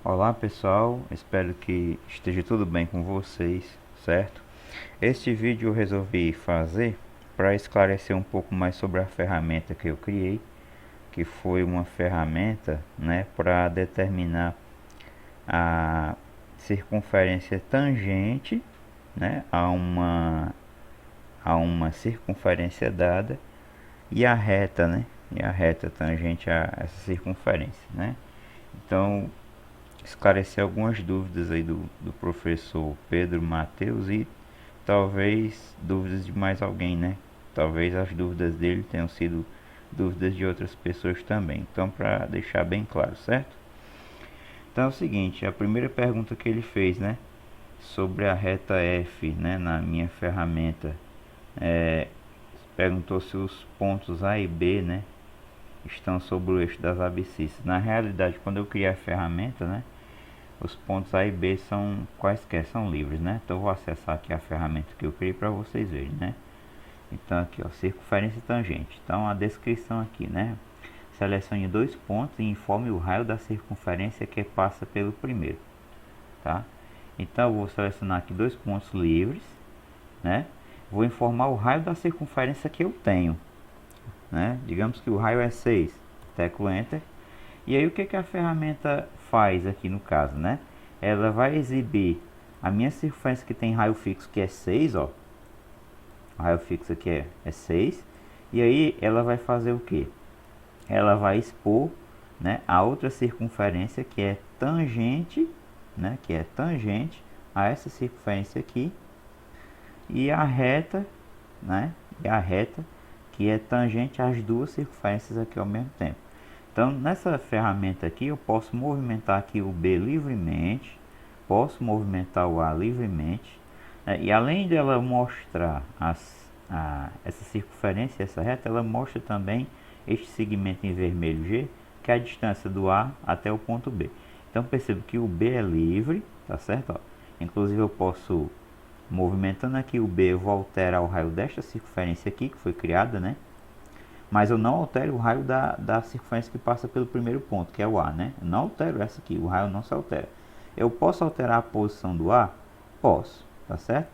Olá pessoal, espero que esteja tudo bem com vocês, certo? Este vídeo eu resolvi fazer para esclarecer um pouco mais sobre a ferramenta que eu criei, que foi uma ferramenta, né, para determinar a circunferência tangente, né, a uma circunferência dada e a reta, né, e a reta tangente a essa circunferência, né? Então esclarecer algumas dúvidas aí do professor Pedro Mateus e talvez dúvidas de mais alguém, né? Talvez as dúvidas dele tenham sido dúvidas de outras pessoas também. Então, para deixar bem claro, certo? Então é o seguinte, a primeira pergunta que ele fez, né? Sobre a reta F, né? Na minha ferramenta, perguntou se os pontos A e B, né? Estão sobre o eixo das abscissas. Na realidade, quando eu criei a ferramenta, né? Os pontos A e B são quaisquer, são livres, né? Então eu vou acessar aqui a ferramenta que eu criei para vocês verem, né? Então aqui, ó, circunferência e tangente. Então a descrição aqui, né? Selecione dois pontos e informe o raio da circunferência que passa pelo primeiro, tá? Então eu vou selecionar aqui dois pontos livres, né? Vou informar o raio da circunferência que eu tenho, né? Digamos que o raio é 6, teclo Enter. E aí o que a ferramenta faz aqui no caso, né? Ela vai exibir a minha circunferência que tem raio fixo, que é 6, ó. O raio fixo aqui é 6. E aí ela vai fazer o que? Ela vai expor, né, a outra circunferência que é tangente, né? Que é tangente a essa circunferência aqui. E a reta, né? E a reta que é tangente às duas circunferências aqui ao mesmo tempo. Então, nessa ferramenta aqui, eu posso movimentar aqui o B livremente, posso movimentar o A livremente, né? E além dela mostrar essa circunferência, essa reta, ela mostra também este segmento em vermelho G, que é a distância do A até o ponto B. Então, percebo que o B é livre, tá certo? Ó. Inclusive, eu posso, movimentando aqui o B, eu vou alterar o raio desta circunferência aqui, que foi criada, né? Mas eu não altero o raio da circunferência que passa pelo primeiro ponto, que é o A, né? Eu não altero essa aqui, o raio não se altera. Eu posso alterar a posição do A? Posso, tá certo?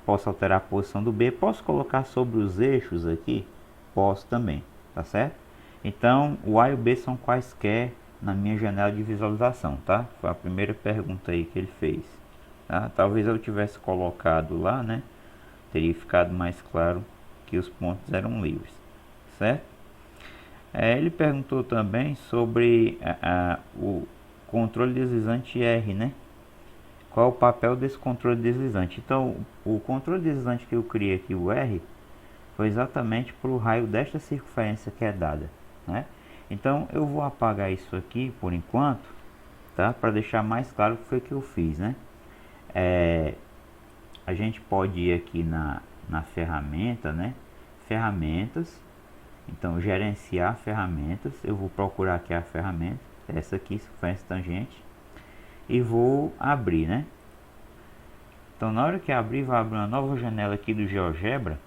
Posso alterar a posição do B, posso colocar sobre os eixos aqui? Posso também, tá certo? Então, o A e o B são quaisquer na minha janela de visualização, tá? Foi a primeira pergunta aí que ele fez, tá? Talvez eu tivesse colocado lá, né? Teria ficado mais claro que os pontos eram livres, certo? Ele perguntou também sobre o controle deslizante R, né? Qual é o papel desse controle deslizante? Então, o controle deslizante que eu criei aqui, o R, foi exatamente para o raio desta circunferência que é dada, né? Então, eu vou apagar isso aqui por enquanto, tá? Para deixar mais claro o que foi que eu fiz, né? A gente pode ir aqui na ferramenta, né? Ferramentas. Então, gerenciar ferramentas. Eu vou procurar aqui a ferramenta, essa aqui, circunferência tangente, e vou abrir, né? Então, na hora que abrir, vai abrir uma nova janela aqui do GeoGebra.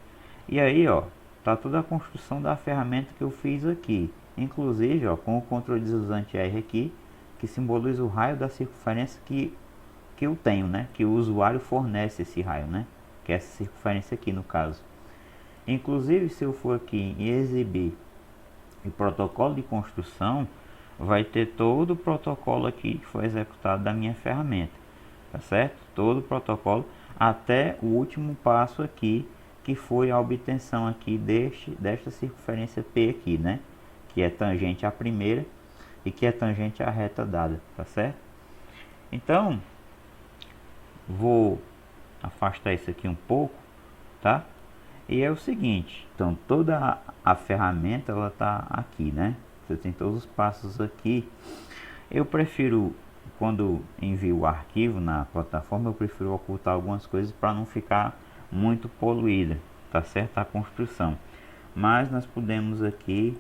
E aí, ó, tá toda a construção da ferramenta que eu fiz aqui. Inclusive, ó, com o controle deslizante R aqui, que simboliza o raio da circunferência que eu tenho, né? Que o usuário fornece esse raio, né? Que é essa circunferência aqui, no caso. Inclusive, se eu for aqui em exibir o protocolo de construção, vai ter todo o protocolo aqui que foi executado da minha ferramenta, tá certo? Todo o protocolo até o último passo aqui, que foi a obtenção aqui desta circunferência P aqui, né? Que é tangente à primeira e que é tangente à reta dada, tá certo? Então, vou afastar isso aqui um pouco, tá? E é o seguinte, então toda a ferramenta ela tá aqui, né? Você tem todos os passos aqui. Eu prefiro, quando envio o arquivo na plataforma, eu prefiro ocultar algumas coisas para não ficar muito poluída, tá certo? A construção. Mas nós podemos aqui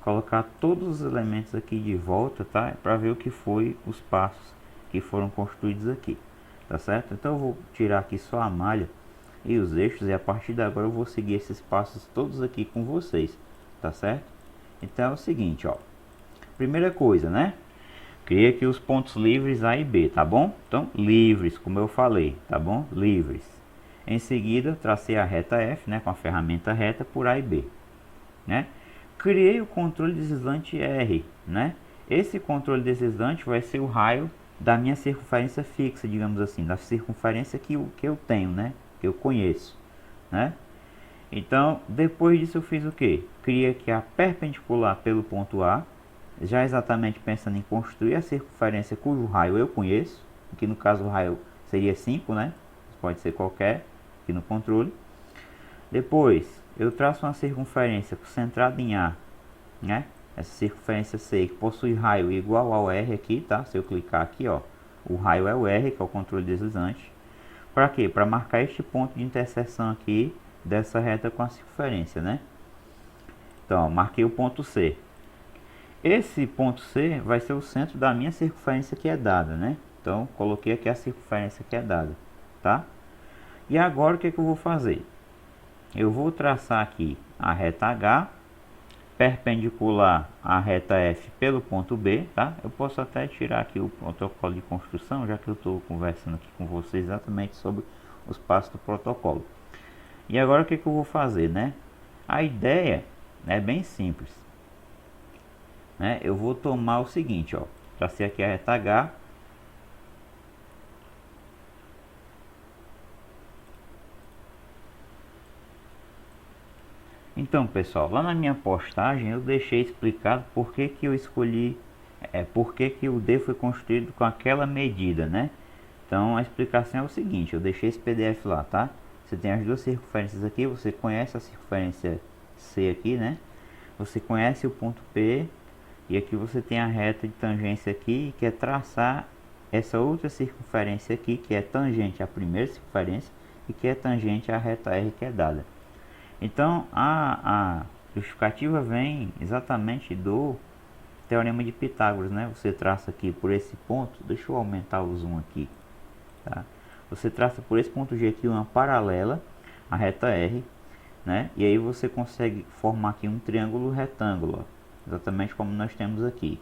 colocar todos os elementos aqui de volta, tá? Para ver o que foi os passos que foram construídos aqui, tá certo? Então eu vou tirar aqui só a malha e os eixos, e a partir de agora eu vou seguir esses passos todos aqui com vocês, tá certo? Então é o seguinte, ó, primeira coisa, né? Criei aqui os pontos livres A e B, tá bom? Então, livres, como eu falei, tá bom? Livres. Em seguida, tracei a reta F, né, com a ferramenta reta por A e B, né? Criei o controle deslizante R, né? Esse controle deslizante vai ser o raio da minha circunferência fixa, digamos assim, da circunferência que eu tenho, né? Que eu conheço, né? Então, depois disso eu fiz o que? Criei aqui a perpendicular pelo ponto A, já exatamente pensando em construir a circunferência cujo raio eu conheço, que no caso o raio seria 5, né? Pode ser qualquer, aqui no controle. Depois, eu traço uma circunferência centrada em A, né? Essa circunferência C que possui raio igual ao R aqui, tá? Se eu clicar aqui, ó, o raio é o R, que é o controle deslizante. Para quê? Para marcar este ponto de interseção aqui dessa reta com a circunferência, né? Então, ó, marquei o ponto C. Esse ponto C vai ser o centro da minha circunferência que é dada, né? Então, coloquei aqui a circunferência que é dada, tá? E agora o que eu vou fazer? Eu vou traçar aqui a reta H, perpendicular à reta F pelo ponto B, tá? Eu posso até tirar aqui o protocolo de construção, já que eu estou conversando aqui com vocês exatamente sobre os passos do protocolo. E agora o que eu vou fazer, né? A ideia é bem simples, né? Eu vou tomar o seguinte, ó, tracei aqui a reta H, então pessoal, lá na minha postagem eu deixei explicado por que eu escolhi, por que o D foi construído com aquela medida, né? Então a explicação é o seguinte, eu deixei esse PDF lá, tá? Você tem as duas circunferências aqui, você conhece a circunferência C aqui, né? Você conhece o ponto P e aqui você tem a reta de tangência aqui, que é traçar essa outra circunferência aqui, que é tangente à primeira circunferência e que é tangente à reta R que é dada. Então a justificativa vem exatamente do teorema de Pitágoras, né? Você traça aqui por esse ponto, deixa eu aumentar o zoom aqui, tá? Você traça por esse ponto G aqui uma paralela à reta R, né? E aí você consegue formar aqui um triângulo retângulo, ó, exatamente como nós temos aqui.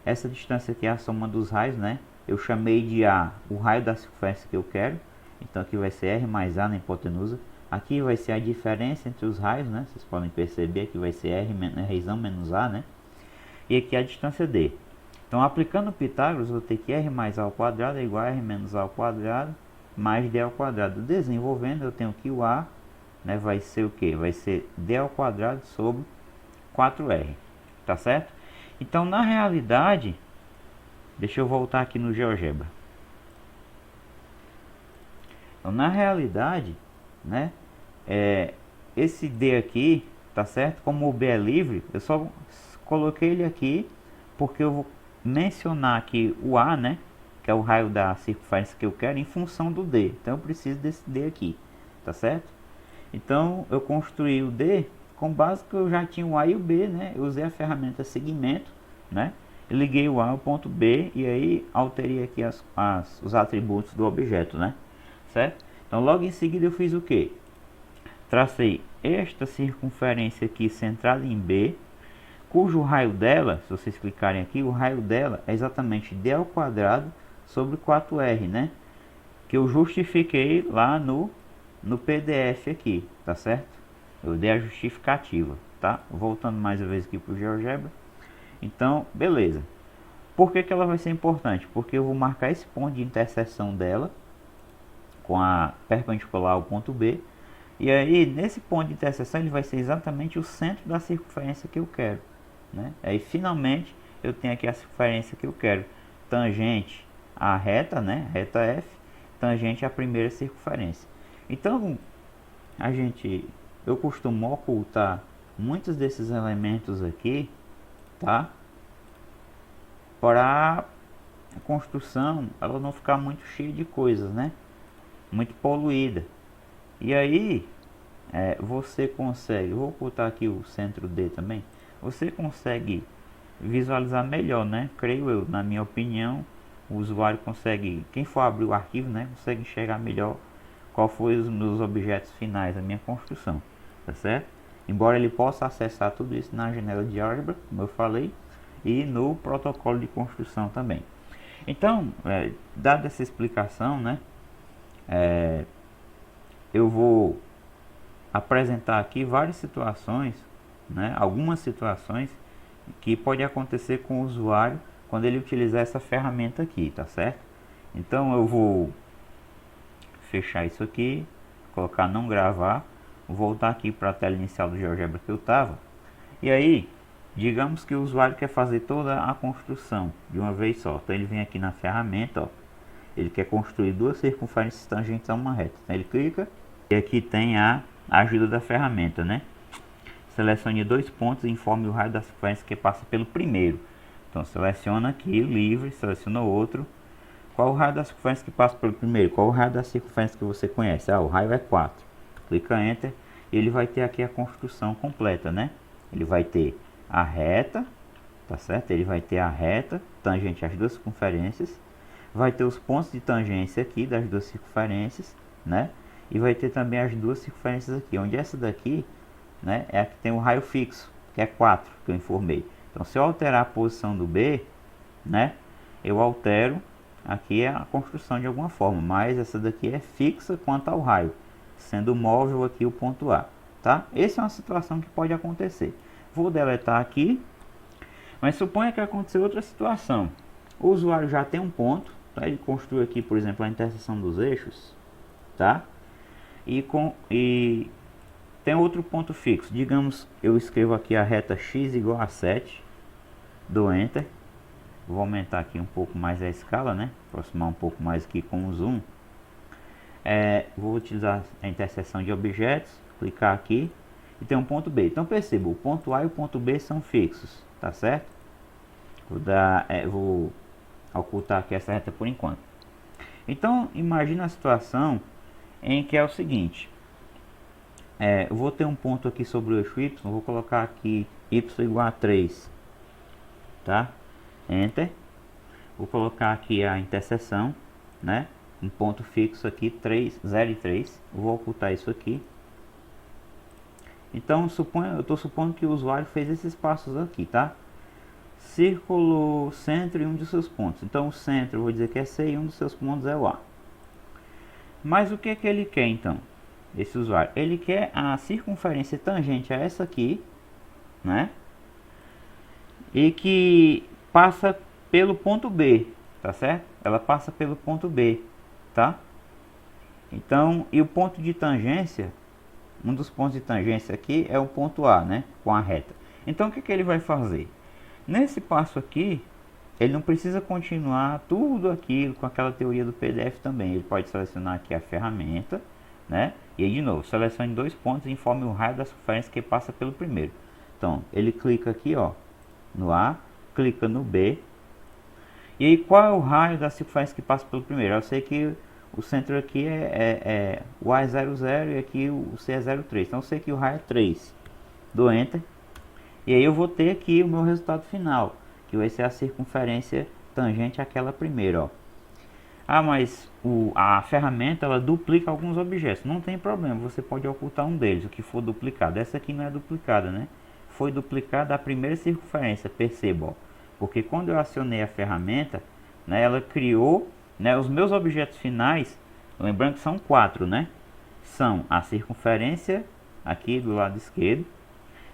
Essa distância aqui é a soma dos raios, né? Eu chamei de A o raio da circunferência que eu quero, então aqui vai ser R mais A na hipotenusa. Aqui vai ser a diferença entre os raios, né? Vocês podem perceber que vai ser R razão menos A, né? E aqui a distância D. Então, aplicando o Pitágoras, vou ter que R mais A ao quadrado é igual a R menos A ao quadrado mais D ao quadrado. Desenvolvendo, eu tenho que o A, né, vai ser o que? Vai ser D ao quadrado sobre 4R. Tá certo? Então, na realidade, deixa eu voltar aqui no GeoGebra. Então, na realidade, né, esse D aqui, tá certo? Como o B é livre, eu só coloquei ele aqui porque eu vou mencionar aqui o A, né, que é o raio da circunferência que eu quero, em função do D. Então eu preciso desse D aqui, tá certo? Então eu construí o D com base que eu já tinha o A e o B, né? Eu usei a ferramenta segmento, né? Eu liguei o A ao ponto B e aí alterei aqui os atributos do objeto, né? Certo? Então logo em seguida eu fiz o que? Tracei esta circunferência aqui centrada em B, cujo raio dela, se vocês clicarem aqui, o raio dela é exatamente D ao quadrado sobre 4R, né? Que eu justifiquei lá no PDF aqui, tá certo? Eu dei a justificativa, tá? Voltando mais uma vez aqui para o GeoGebra. Então, beleza. Por que ela vai ser importante? Porque eu vou marcar esse ponto de interseção dela com a perpendicular ao ponto B. E aí, nesse ponto de interseção, ele vai ser exatamente o centro da circunferência que eu quero, né? Aí, finalmente, eu tenho aqui a circunferência que eu quero, tangente à reta, né? Reta F, tangente à primeira circunferência. Então, eu costumo ocultar muitos desses elementos aqui, tá? Para a construção, ela não ficar muito cheia de coisas, né? Muito poluída. E aí, você consegue, vou ocultar aqui o centro D também, você consegue visualizar melhor, né? Creio eu, na minha opinião, o usuário consegue, quem for abrir o arquivo, né? Consegue enxergar melhor qual foi os meus objetos finais da minha construção, tá certo? Embora ele possa acessar tudo isso na janela de álgebra, como eu falei, e no protocolo de construção também. Então, dada essa explicação, né, eu vou apresentar aqui várias situações, né, algumas situações que pode acontecer com o usuário quando ele utilizar essa ferramenta aqui, tá certo? Então eu vou fechar isso aqui, colocar não gravar, voltar aqui para a tela inicial do GeoGebra que eu estava, e aí digamos que o usuário quer fazer toda a construção de uma vez só. Então ele vem aqui na ferramenta, ó, ele quer construir duas circunferências tangentes a uma reta. Então ele clica e aqui tem a ajuda da ferramenta, né? Selecione dois pontos e informe o raio da circunferência que passa pelo primeiro. Então seleciona aqui, livre, seleciona outro. Qual o raio da circunferência que passa pelo primeiro? Qual o raio da circunferência que você conhece? Ah, o raio é 4. Clica Enter e ele vai ter aqui a construção completa, né? Ele vai ter a reta, tá certo? Ele vai ter a reta tangente às duas circunferências. Vai ter os pontos de tangência aqui das duas circunferências, né? E vai ter também as duas circunferências aqui, onde essa daqui, né, é a que tem o raio fixo, que é 4, que eu informei. Então, se eu alterar a posição do B, né, eu altero aqui a construção de alguma forma, mas essa daqui é fixa quanto ao raio, sendo móvel aqui o ponto A, tá? Essa é uma situação que pode acontecer. Vou deletar aqui, mas suponha que aconteceu outra situação. O usuário já tem um ponto, tá? Ele construiu aqui, por exemplo, a interseção dos eixos, tá? E tem outro ponto fixo. Digamos, eu escrevo aqui a reta x igual a 7, dou Enter. Vou aumentar aqui um pouco mais a escala, né? Aproximar um pouco mais aqui com o zoom. Vou utilizar a interseção de objetos, clicar aqui e tem um ponto B. Então perceba, o ponto A e o ponto B são fixos, tá certo? Vou ocultar aqui essa reta por enquanto. Então imagina a situação em que é o seguinte: eu vou ter um ponto aqui sobre o eixo Y, vou colocar aqui y igual a 3, tá? Enter. Vou colocar aqui a interseção, né? Um ponto fixo aqui, 3, 0 e 3. Vou ocultar isso aqui. Então eu estou supondo que o usuário fez esses passos aqui, tá? Círculo, centro e um de seus pontos. Então o centro eu vou dizer que é C e um dos seus pontos é o A. Mas o que é que ele quer então? Esse usuário, ele quer a circunferência tangente a essa aqui, né? E que passa pelo ponto B, tá certo? Ela passa pelo ponto B, tá? Então, e o ponto de tangência, um dos pontos de tangência aqui é o ponto A, né? Com a reta. Então, o que ele vai fazer? Nesse passo aqui, ele não precisa continuar tudo aquilo com aquela teoria do PDF também. Ele pode selecionar aqui a ferramenta, né? E aí de novo, selecione dois pontos e informe o raio da circunferência que passa pelo primeiro. Então, ele clica aqui, ó, no A, clica no B. E aí, qual é o raio da circunferência que passa pelo primeiro? Eu sei que o centro aqui o A é 0,0 e aqui o C é 0,3. Então, eu sei que o raio é 3. Dou Enter. E aí eu vou ter aqui o meu resultado final, que vai ser a circunferência tangente àquela primeira, ó. Ah, mas a ferramenta ela duplica alguns objetos. Não tem problema, você pode ocultar um deles, o que for duplicado. Essa aqui não é duplicada, né? Foi duplicada a primeira circunferência, perceba, ó. Porque quando eu acionei a ferramenta, né, ela criou, né, os meus objetos finais, lembrando que são 4, né? São a circunferência aqui do lado esquerdo,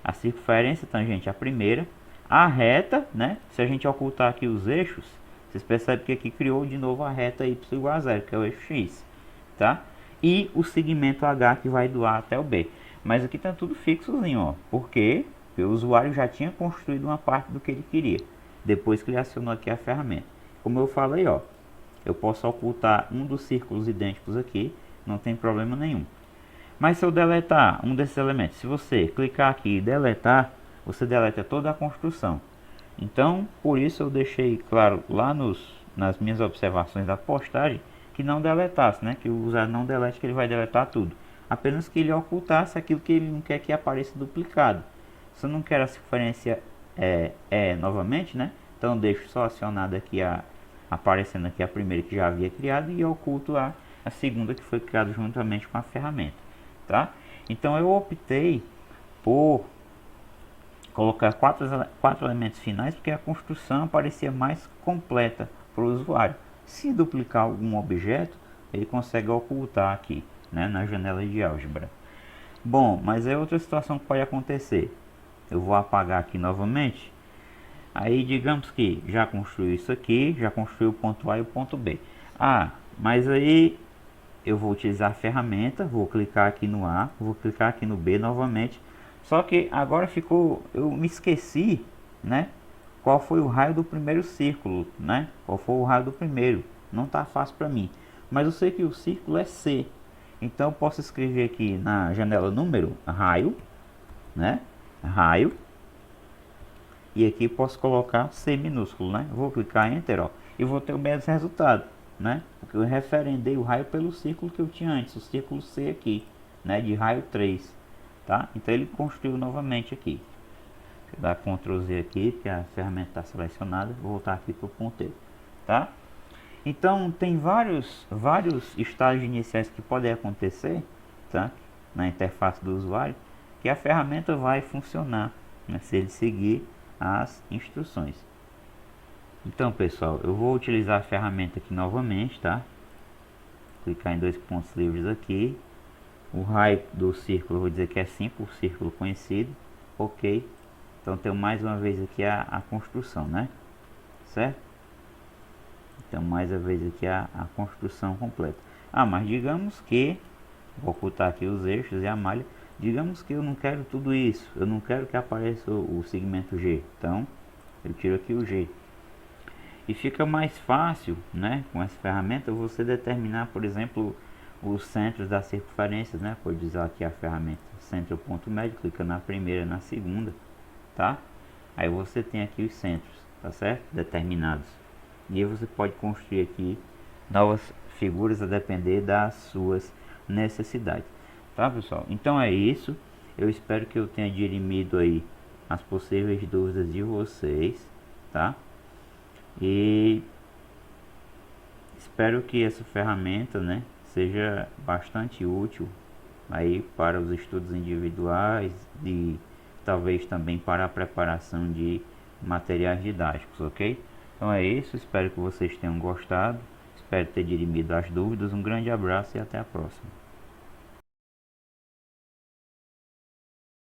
a circunferência tangente à primeira, a reta, né? Se a gente ocultar aqui os eixos, vocês percebem que aqui criou de novo a reta y igual a 0, que é o eixo x, tá? E o segmento H que vai do A até o B. Mas aqui está tudo fixozinho, ó. Por quê? Porque o usuário já tinha construído uma parte do que ele queria, depois que ele acionou aqui a ferramenta. Como eu falei, ó, eu posso ocultar um dos círculos idênticos aqui, não tem problema nenhum. Mas se eu deletar um desses elementos, se você clicar aqui e deletar, você deleta toda a construção. Então, por isso eu deixei claro lá nas minhas observações da postagem que não deletasse, né? Que o usuário não delete, que ele vai deletar tudo. Apenas que ele ocultasse aquilo que ele não quer que apareça duplicado. Se eu não quero a circunferência novamente, né? Então eu deixo só acionado aqui aparecendo aqui a primeira que já havia criado e oculto a segunda que foi criada juntamente com a ferramenta, tá? Então eu optei por colocar quatro elementos finais, porque a construção parecia mais completa para o usuário. Se duplicar algum objeto, ele consegue ocultar aqui, né, na janela de álgebra. Bom, mas é outra situação que pode acontecer. Eu vou apagar aqui novamente. Aí digamos que já construiu isso aqui, já construiu o ponto A e o ponto B. Ah, mas aí eu vou utilizar a ferramenta, vou clicar aqui no A, vou clicar aqui no B novamente. Só que agora eu me esqueci, né? Qual foi o raio do primeiro círculo, né? Qual foi o raio do primeiro? Não tá fácil para mim. Mas eu sei que o círculo é C. Então eu posso escrever aqui na janela número, raio, né? Raio. E aqui posso colocar C minúsculo, né? Vou clicar em Enter, ó, e vou ter o mesmo resultado, né? Porque eu referendei o raio pelo círculo que eu tinha antes, o círculo C aqui, né? De raio 3, tá? Então ele construiu novamente aqui. Deixa eu dar Ctrl Z aqui, porque a ferramenta está selecionada. Vou voltar aqui para o ponteiro, tá? Então tem vários estágios iniciais que podem acontecer, tá? Na interface do usuário, que a ferramenta vai funcionar, né? Se ele seguir as instruções. Então pessoal, eu vou utilizar a ferramenta aqui novamente, tá? Clicar em dois pontos livres aqui. O raio do círculo, eu vou dizer que é 5, o círculo conhecido. Ok. Então tenho mais uma vez aqui a construção, né? Certo? Então mais uma vez aqui a construção completa. Ah, mas digamos que, vou ocultar aqui os eixos e a malha. Digamos que eu não quero tudo isso, eu não quero que apareça o segmento G, então eu tiro aqui o G. E fica mais fácil, né, com essa ferramenta, você determinar, por exemplo, os centros das circunferências, né? Pode usar aqui a ferramenta centro ponto médio, clica na primeira, na segunda, tá? Aí você tem aqui os centros, tá certo? Determinados. E aí você pode construir aqui novas figuras a depender das suas necessidades. Tá, pessoal? Então é isso. Eu espero que eu tenha dirimido aí as possíveis dúvidas de vocês, tá? E espero que essa ferramenta, né, seja bastante útil aí para os estudos individuais e talvez também para a preparação de materiais didáticos, ok? Então é isso. Espero que vocês tenham gostado. Espero ter dirimido as dúvidas. Um grande abraço e até a próxima.